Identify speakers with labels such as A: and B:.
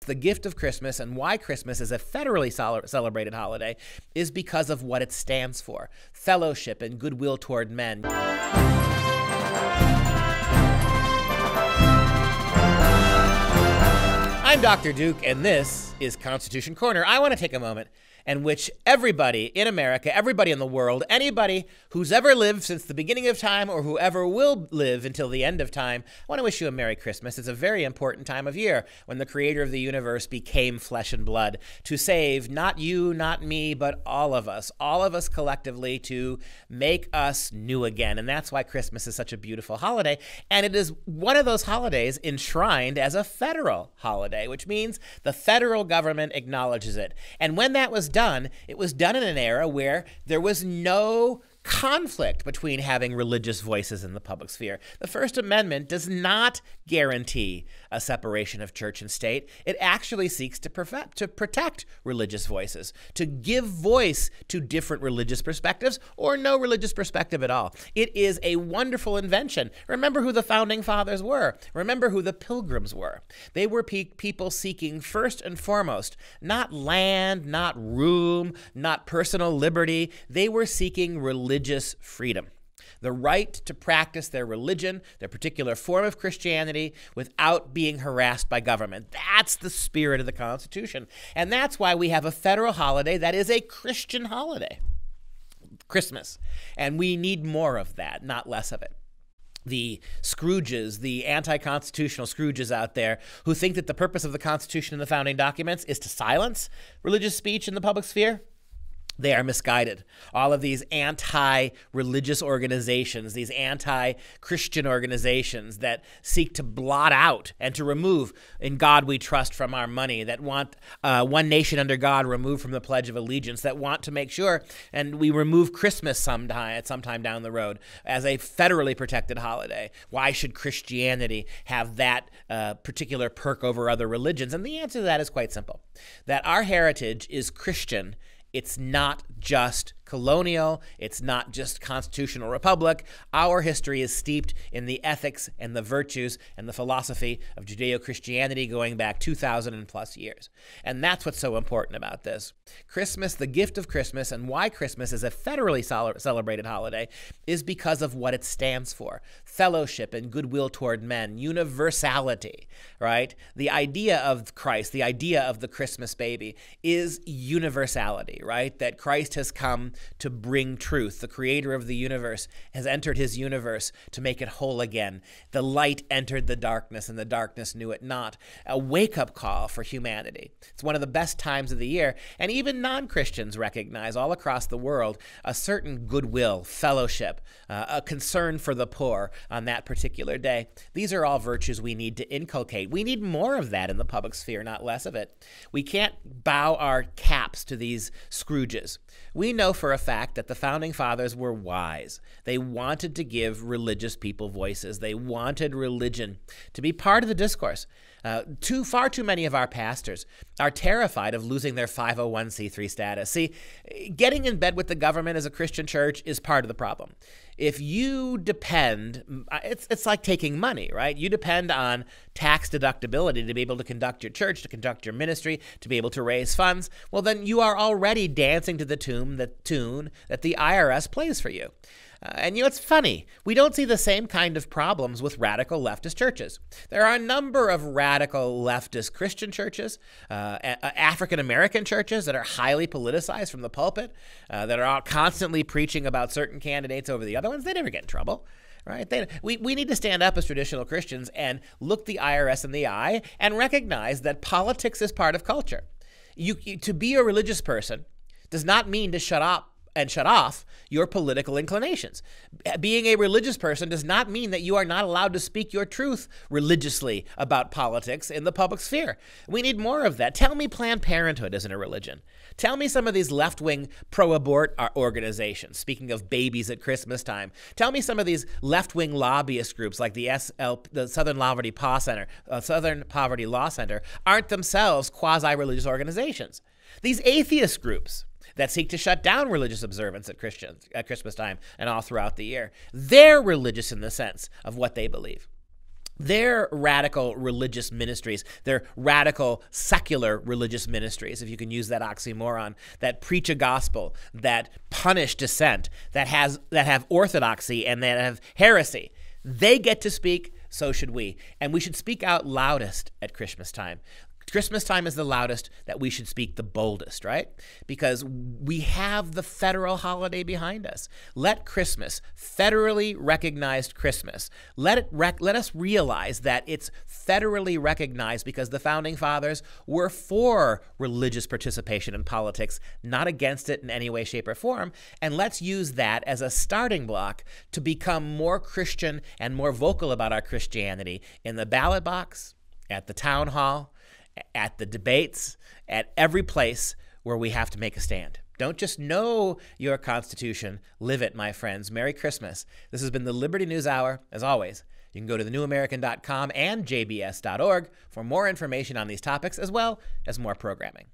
A: the gift of Christmas and why Christmas is a federally celebrated holiday is because of what it stands for: fellowship and goodwill toward men. I'm Dr. Duke, and this is Constitution Corner. I want to take a moment and wish everybody in America, everybody in the world, anybody who's ever lived since the beginning of time or whoever will live until the end of time, I want to wish you a Merry Christmas. It's a very important time of year when the creator of the universe became flesh and blood to save not you, not me, but all of us collectively, to make us new again. And that's why Christmas is such a beautiful holiday. And it is one of those holidays enshrined as a federal holiday, which means the federal government acknowledges it. And when that was done, it was done in an era where there was no conflict between having religious voices in the public sphere. The First Amendment does not guarantee a separation of church and state. It actually seeks to protect religious voices, to give voice to different religious perspectives or no religious perspective at all. It is a wonderful invention. Remember who the founding fathers were. Remember who the Pilgrims were. They were people seeking first and foremost not land, not room, not personal liberty. They were seeking religious freedom, the right to practice their religion, their particular form of Christianity, without being harassed by government. That's the spirit of the Constitution. And that's why we have a federal holiday that is a Christian holiday, Christmas. And we need more of that, not less of it. The Scrooges, the anti-constitutional Scrooges out there who think that the purpose of the Constitution and the founding documents is to silence religious speech in the public sphere, they are misguided. All of these anti-religious organizations, these anti-Christian organizations that seek to blot out and to remove "In God We Trust" from our money, that want one nation under God removed from the Pledge of Allegiance, that want to make sure and we remove Christmas sometime down the road as a federally protected holiday. Why should Christianity have that particular perk over other religions? And the answer to that is quite simple, that our heritage is Christian. It's not just colonial. It's not just constitutional republic. Our history is steeped in the ethics and the virtues and the philosophy of Judeo-Christianity going back 2,000 plus years. And that's what's so important about this. Christmas, the gift of Christmas, and why Christmas is a federally celebrated holiday is because of what it stands for: fellowship and goodwill toward men, universality, right? The idea of Christ, the idea of the Christmas baby is universality, right? That Christ has come to bring truth. The creator of the universe has entered his universe to make it whole again. The light entered the darkness, and the darkness knew it not. A wake-up call for humanity. It's one of the best times of the year, and even non-Christians recognize all across the world a certain goodwill, fellowship, a concern for the poor on that particular day. These are all virtues we need to inculcate. We need more of that in the public sphere, not less of it. We can't bow our caps to these Scrooges. We know for a fact that the founding fathers were wise. They wanted to give religious people voices. They wanted religion to be part of the discourse. Far too many of our pastors are terrified of losing their 501c3 status. See, getting in bed with the government as a Christian church is part of the problem. If you depend, it's like taking money, right? You depend on tax deductibility to be able to conduct your church, to conduct your ministry, to be able to raise funds. Well, then you are already dancing to the tune that the IRS plays for you. And it's funny. We don't see the same kind of problems with radical leftist churches. There are a number of radical leftist Christian churches, African-American churches that are highly politicized from the pulpit, that are constantly preaching about certain candidates over the other ones. They never get in trouble. Right? We need to stand up as traditional Christians and look the IRS in the eye and recognize that politics is part of culture. To be a religious person does not mean to shut up and shut off your political inclinations. Being a religious person does not mean that you are not allowed to speak your truth religiously about politics in the public sphere. We need more of that. Tell me Planned Parenthood isn't a religion. Tell me some of these left-wing pro-abort organizations, speaking of babies at Christmas time. Tell me some of these left-wing lobbyist groups like the Southern Poverty Law Center aren't themselves quasi-religious organizations. These atheist groups that seek to shut down religious observance at Christmas time and all throughout the year, they're religious in the sense of what they believe. They're radical religious ministries. They're radical secular religious ministries, if you can use that oxymoron, that preach a gospel, that punish dissent, that have orthodoxy and that have heresy. They get to speak, so should we. And we should speak out loudest at Christmas time. Christmas time is the loudest, that we should speak the boldest, right? Because we have the federal holiday behind us. Let Christmas, federally recognized Christmas, let us realize that it's federally recognized because the Founding Fathers were for religious participation in politics, not against it in any way, shape, or form. And let's use that as a starting block to become more Christian and more vocal about our Christianity in the ballot box, at the town hall, at the debates, at every place where we have to make a stand. Don't just know your Constitution, live it, my friends. Merry Christmas. This has been the Liberty News Hour. As always, you can go to thenewamerican.com and jbs.org for more information on these topics, as well as more programming.